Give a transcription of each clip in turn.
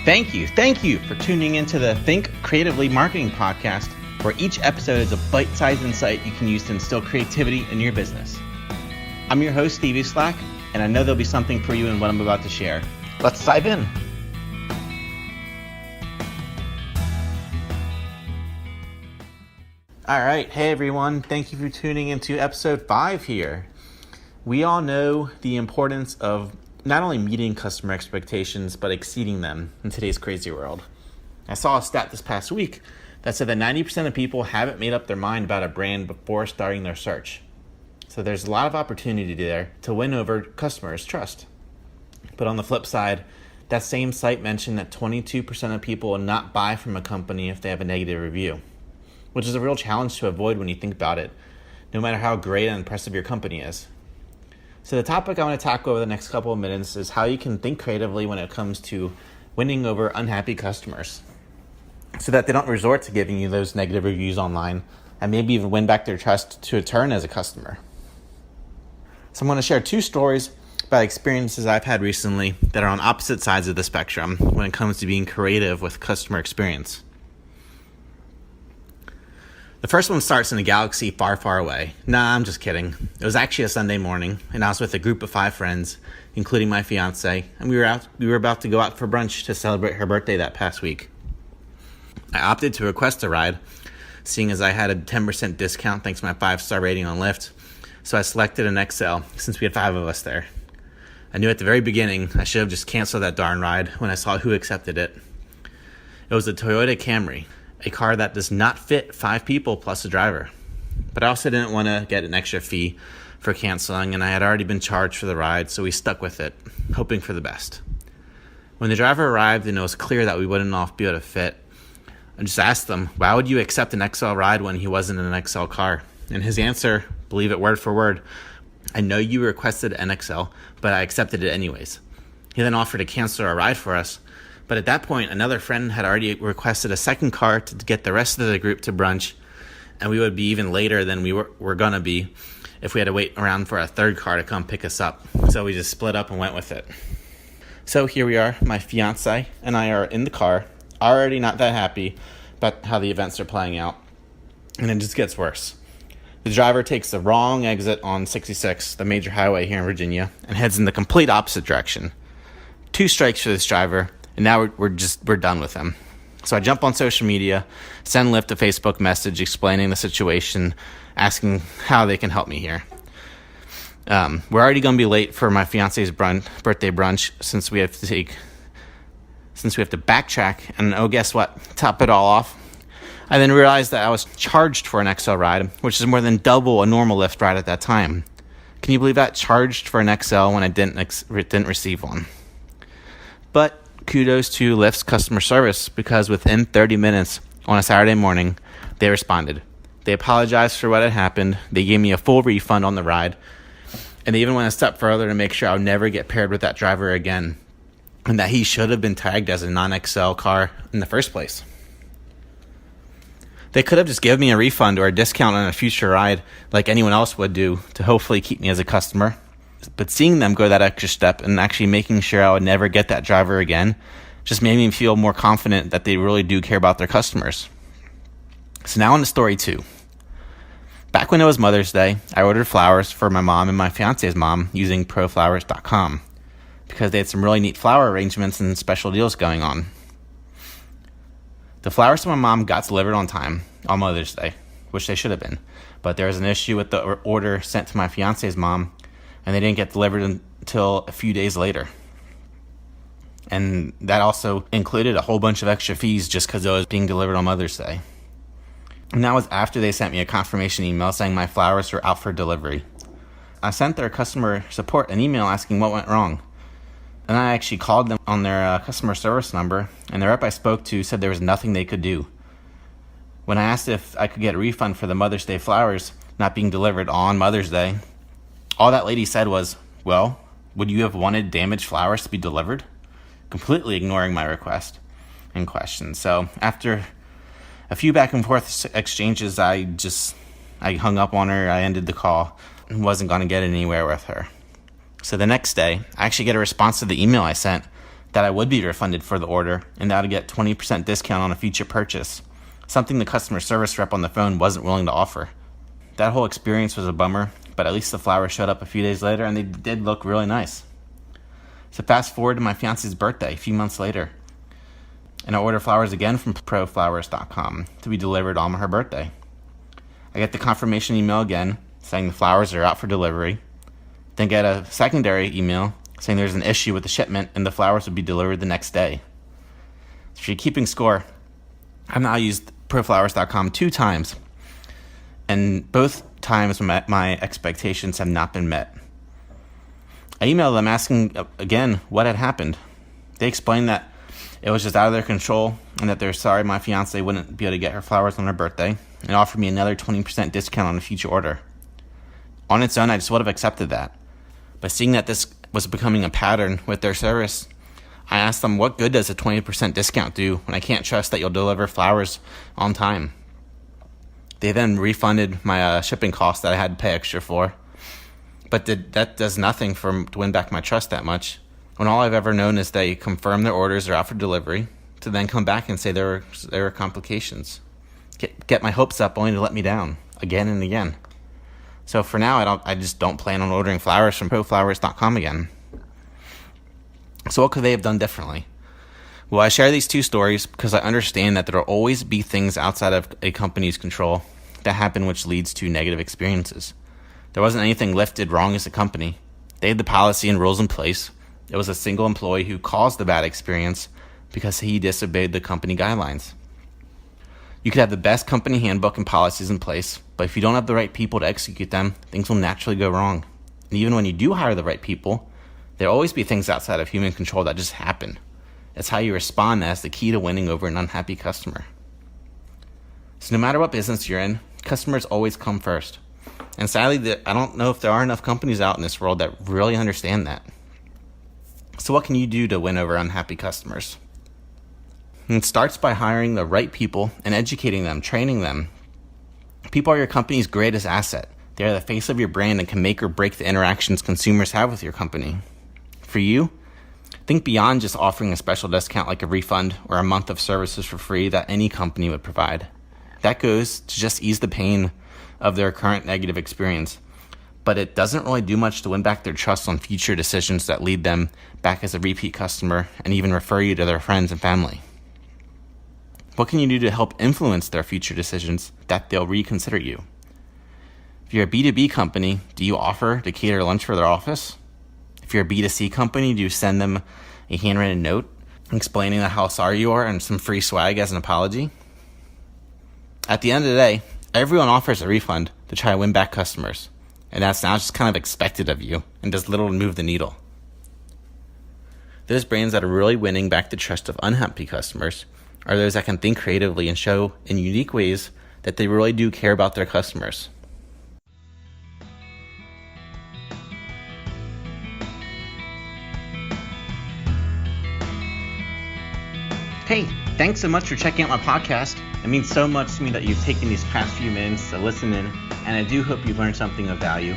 Thank you for tuning into the Think Creatively Marketing Podcast, where each episode is a bite-sized insight you can use to instill creativity in your business. I'm your host, Stevie Slack, and I know there'll be something for you in what I'm about to share. Let's dive in. All right. Hey, everyone. Thank you for tuning into episode 5 here. We all know the importance of not only meeting customer expectations, but exceeding them in today's crazy world. I saw a stat this past week that said that 90% of people haven't made up their mind about a brand before starting their search. So there's a lot of opportunity there to win over customers' trust. But on the flip side, that same site mentioned that 22% of people will not buy from a company if they have a negative review, which is a real challenge to avoid when you think about it, no matter how great and impressive your company is. So the topic I want to tackle over the next couple of minutes is how you can think creatively when it comes to winning over unhappy customers, so that they don't resort to giving you those negative reviews online and maybe even win back their trust to return as a customer. So I'm going to share 2 stories about experiences I've had recently that are on opposite sides of the spectrum when it comes to being creative with customer experience. The first one starts in a galaxy far, far away. Nah, I'm just kidding. It was actually a Sunday morning, and I was with a group of 5 friends, including my fiance, and we were about to go out for brunch to celebrate her birthday that past week. I opted to request a ride, seeing as I had a 10% discount thanks to my 5-star rating on Lyft, so I selected an XL since we had 5 of us there. I knew at the very beginning I should have just canceled that darn ride when I saw who accepted it. It was a Toyota Camry, a car that does not fit 5 people plus a driver. But I also didn't want to get an extra fee for canceling, and I had already been charged for the ride, so we stuck with it, hoping for the best. When the driver arrived and it was clear that we wouldn't all be able to fit, I just asked him, why would you accept an XL ride when he wasn't in an XL car? And his answer, believe it word for word, I know you requested an XL, but I accepted it anyways. He then offered to cancel our ride for us, but at that point, another friend had already requested a second car to get the rest of the group to brunch, and we would be even later than we were going to be if we had to wait around for a third car to come pick us up. So we just split up and went with it. So here we are, my fiance and I are in the car, already not that happy about how the events are playing out, and it just gets worse. The driver takes the wrong exit on 66, the major highway here in Virginia, and heads in the complete opposite direction. 2 strikes for this driver, and now we're done with him. So I jump on social media, send Lyft a Facebook message explaining the situation, asking how they can help me here. We're already going to be late for my fiance's birthday brunch since we have to backtrack, and oh, guess what? Top it all off. I then realized that I was charged for an XL ride, which is more than double a normal Lyft ride at that time. Can you believe that? Charged for an XL when I didn't receive one. But kudos to Lyft's customer service, because within 30 minutes on a Saturday morning, they responded. They apologized for what had happened. They gave me a full refund on the ride, and they even went a step further to make sure I would never get paired with that driver again, and that he should have been tagged as a non-XL car in the first place. They could have just given me a refund or a discount on a future ride like anyone else would do to hopefully keep me as a customer. But seeing them go that extra step and actually making sure I would never get that driver again just made me feel more confident that they really do care about their customers. So now on to story 2. Back when it was Mother's Day, I ordered flowers for my mom and my fiance's mom using proflowers.com because they had some really neat flower arrangements and special deals going on. The flowers to my mom got delivered on time on Mother's Day, which they should have been, but there was an issue with the order sent to my fiance's mom, and they didn't get delivered until a few days later. And that also included a whole bunch of extra fees just because it was being delivered on Mother's Day. And that was after they sent me a confirmation email saying my flowers were out for delivery. I sent their customer support an email asking what went wrong. And I actually called them on their customer service number, and the rep I spoke to said there was nothing they could do. When I asked if I could get a refund for the Mother's Day flowers not being delivered on Mother's Day, all that lady said was, well, would you have wanted damaged flowers to be delivered? Completely ignoring my request and question. So after a few back and forth exchanges, I hung up on her. I ended the call and wasn't going to get anywhere with her. So the next day, I actually get a response to the email I sent that I would be refunded for the order and that I'd get 20% discount on a future purchase, something the customer service rep on the phone wasn't willing to offer. That whole experience was a bummer, but at least the flowers showed up a few days later and they did look really nice. So fast forward to my fiance's birthday a few months later, and I order flowers again from proflowers.com to be delivered on her birthday. I get the confirmation email again saying the flowers are out for delivery, then get a secondary email saying there's an issue with the shipment and the flowers would be delivered the next day. So if you're keeping score, I've now used proflowers.com 2 times, and both times my expectations have not been met. I emailed them asking again what had happened. They explained that it was just out of their control and that they're sorry my fiance wouldn't be able to get her flowers on her birthday, and offered me another 20% discount on a future order. On its own, I just would have accepted that. But seeing that this was becoming a pattern with their service, I asked them, what good does a 20% discount do when I can't trust that you'll deliver flowers on time? They then refunded my shipping costs that I had to pay extra for. But that does nothing to win back my trust that much, when all I've ever known is they confirm their orders are out for delivery, to then come back and say there were complications. Get my hopes up only to let me down again and again. So for now, I just don't plan on ordering flowers from proflowers.com again. So what could they have done differently? Well, I share these 2 stories because I understand that there will always be things outside of a company's control that happen which leads to negative experiences. There wasn't anything Lyft did wrong as a company. They had the policy and rules in place. It was a single employee who caused the bad experience because he disobeyed the company guidelines. You could have the best company handbook and policies in place, but if you don't have the right people to execute them, things will naturally go wrong. And even when you do hire the right people, there'll always be things outside of human control that just happen. It's how you respond that's the key to winning over an unhappy customer. So no matter what business you're in, customers always come first. And sadly, I don't know if there are enough companies out in this world that really understand that. So what can you do to win over unhappy customers? And it starts by hiring the right people and educating them, training them. People are your company's greatest asset. They are the face of your brand and can make or break the interactions consumers have with your company. For you, think beyond just offering a special discount like a refund or a month of services for free that any company would provide. That goes to just ease the pain of their current negative experience. But it doesn't really do much to win back their trust on future decisions that lead them back as a repeat customer and even refer you to their friends and family. What can you do to help influence their future decisions that they'll reconsider you? If you're a B2B company, do you offer to cater lunch for their office? If you're a B2C company, do you send them a handwritten note explaining how sorry you are and some free swag as an apology? At the end of the day, everyone offers a refund to try to win back customers, and that's now just kind of expected of you and does little to move the needle. Those brands that are really winning back the trust of unhappy customers are those that can think creatively and show in unique ways that they really do care about their customers. Hey, thanks so much for checking out my podcast. It means so much to me that you've taken these past few minutes to listen in, and I do hope you've learned something of value.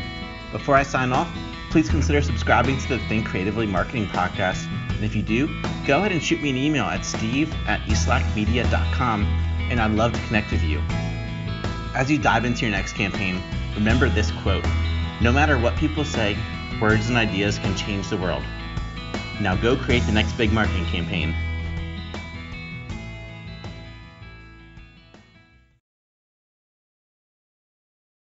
Before I sign off, please consider subscribing to the Think Creatively Marketing Podcast. And if you do, go ahead and shoot me an email at steve@eastlackmedia.com, and I'd love to connect with you. As you dive into your next campaign, remember this quote: no matter what people say, words and ideas can change the world. Now go create the next big marketing campaign.